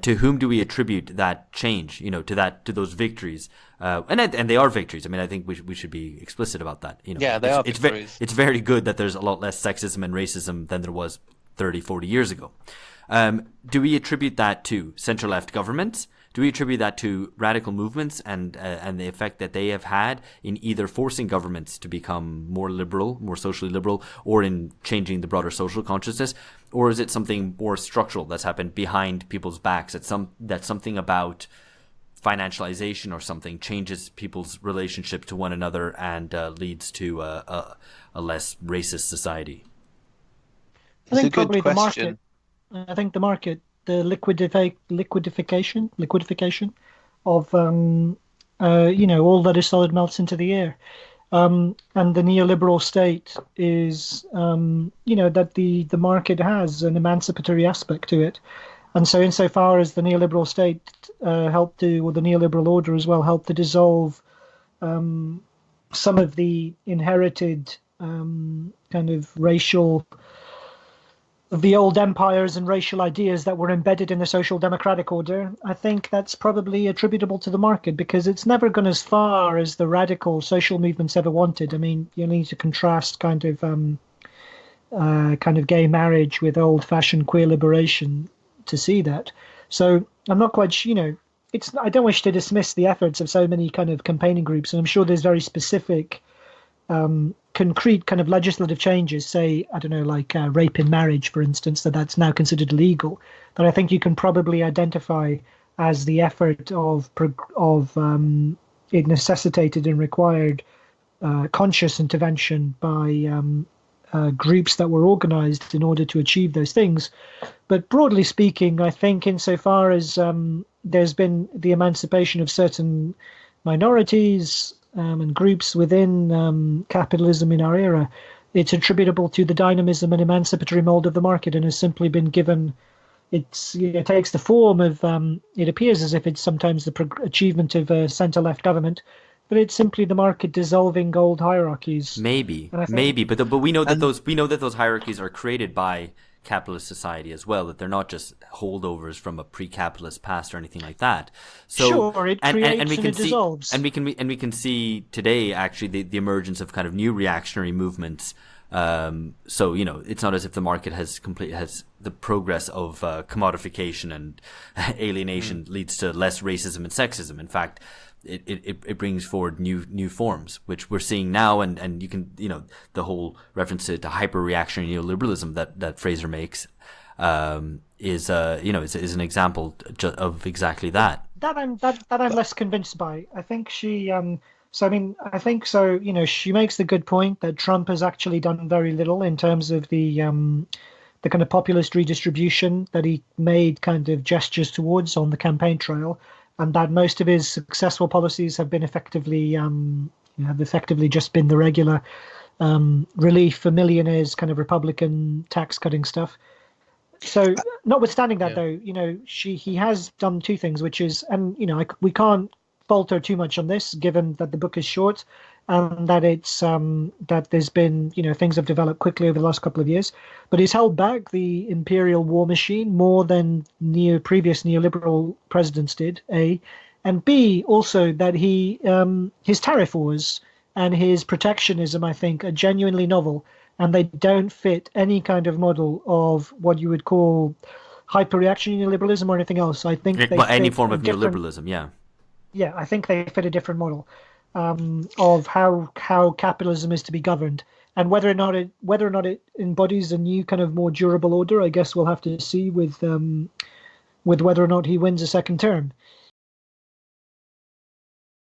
to whom do we attribute that change? To those victories, and they are victories. I mean, I think we should be explicit about that. Yeah, they are victories. It's very good that there's a lot less sexism and racism than there was 30, 40 years ago. Do we attribute that to central left governments? Do we attribute that to radical movements and the effect that they have had in either forcing governments to become more liberal, more socially liberal, or in changing the broader social consciousness? Or is it something more structural that's happened behind people's backs? That something about financialization or something changes people's relationship to one another and leads to a less racist society? I think probably the market. I think the market. The liquidification of all that is solid melts into the air, and the neoliberal state is that the market has an emancipatory aspect to it, and so insofar as the neoliberal state or the neoliberal order as well helped to dissolve some of the inherited kind of racial. The old empires and racial ideas that were embedded in the social democratic order, I think that's probably attributable to the market, because it's never gone as far as the radical social movements ever wanted. I mean, you need to contrast kind of gay marriage with old-fashioned queer liberation to see that. So I'm not quite, I don't wish to dismiss the efforts of so many kind of campaigning groups, and I'm sure there's very specific concrete kind of legislative changes, say, I don't know, like rape in marriage, for instance, that's now considered illegal, that I think you can probably identify as the effort of it necessitated and required conscious intervention by groups that were organized in order to achieve those things. But broadly speaking, I think insofar as there's been the emancipation of certain minorities, and groups within capitalism in our era, it's attributable to the dynamism and emancipatory mold of the market, and has simply been given. It takes the form of. It appears as if it's sometimes the achievement of a centre-left government, but it's simply the market dissolving old hierarchies. Maybe, but we know that those hierarchies are created by capitalist society as well, that they're not just holdovers from a pre-capitalist past or anything like that. So, sure, it creates and it dissolves. And we can see today actually the emergence of kind of new reactionary movements. So it's not as if the market has the progress of commodification and alienation leads to less racism and sexism. In fact, it brings forward new forms, which we're seeing now, and you can the whole reference to hyper reactionary neoliberalism that Fraser makes is an example of exactly that. That I'm less convinced by. I think she she makes the good point that Trump has actually done very little in terms of the kind of populist redistribution that he made kind of gestures towards on the campaign trail. And that most of his successful policies have been effectively just been the regular relief for millionaires, kind of Republican tax cutting stuff. So, notwithstanding that, though, he has done two things, which is, and we can't falter too much on this, given that the book is short, and that it's that there's been things have developed quickly over the last couple of years, but he's held back the imperial war machine more than previous neoliberal presidents did. A, and B, also that he his tariff wars and his protectionism, I think, are genuinely novel, and they don't fit any kind of model of what you would call hyper-reactionary neoliberalism or anything else. I think any form of neoliberalism, yeah. Yeah, I think they fit a different model of how capitalism is to be governed, and whether or not it embodies a new kind of more durable order, I guess we'll have to see with whether or not he wins a second term.